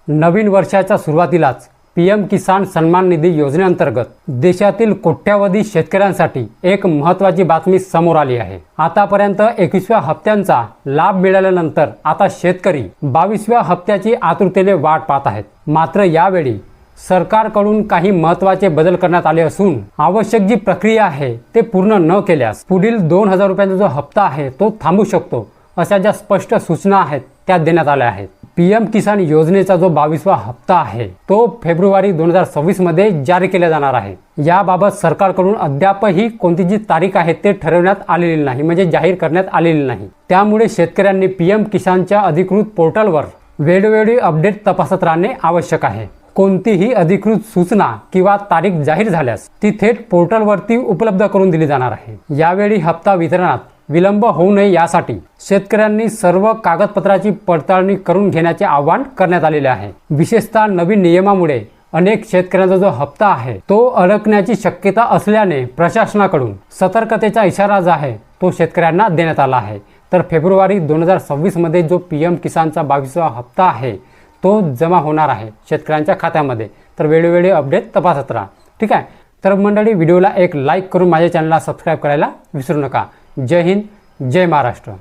नवीन वर्षाच्या सुरुवातीलाच पीएम किसान सन्मान निधी योजनेअंतर्गत देशातील कोट्यावधी शेतकऱ्यांसाठी एक महत्त्वाची बातमी समोर आली आहे। आतापर्यंत 21व्या हप्त्यांचा लाभ मिळाल्यानंतर आता शेतकरी 22व्या हप्त्याची आतुरतेने वाट पाहत आहेत। मात्र यावेळी सरकारकडून काही महत्त्वाचे बदल करण्यात आले असून आवश्यक जी प्रक्रिया आहे ते पूर्ण न केल्यास पुढील 2000 रुपयांचा जो हप्ता आहे तो थांबू शकतो, अशा ज्या स्पष्ट सूचना आहेत त्या देण्यात आल्या आहेत। पीएम किसान योजनेचा जो 22वा हप्ता आहे तो फेब्रुवारी 2026 मध्ये जारी केला जाणार आहे। याबाबत सरकारकडून अद्यापही कोणती जी तारीख आहे ते ठरवण्यात आलेली नाही, म्हणजे जाहीर करण्यात आलेली नाही। त्यामुळे शेतकऱ्यांनी पीएम किसानच्या अधिकृत पोर्टलवर वेळोवेळी अपडेट तपासत राहणे आवश्यक आहे। कोणतीही अधिकृत सूचना किंवा तारीख जाहीर झाल्यास ती थेट पोर्टलवरती उपलब्ध करून दिली जाणार आहे। यावेळी हप्ता वितरणात विलंब होऊ नये यासाठी शेतकऱ्यांनी सर्व कागदपत्राची पडताळणी करून घेण्याचे आवाहन करण्यात आलेले आहे। विशेषतः नवीन नियमामुळे अनेक शेतकऱ्यांचा जो हप्ता आहे तो अडकण्याची शक्यता असल्याने प्रशासनाकडून सतर्कतेचा इशारा जो आहे तो शेतकऱ्यांना देण्यात आला आहे। तर फेब्रुवारी 2026 मध्ये जो पीएम किसानचा 22वा हप्ता आहे तो जमा होणार आहे शेतकऱ्यांच्या खात्यामध्ये। तर वेळोवेळी अपडेट तपासत राहा, ठीक आहे। तर मंडळी, व्हिडिओला एक लाईक करून माझ्या चॅनलला सबस्क्राईब करायला विसरू नका। जय हिंद, जय महाराष्ट्र।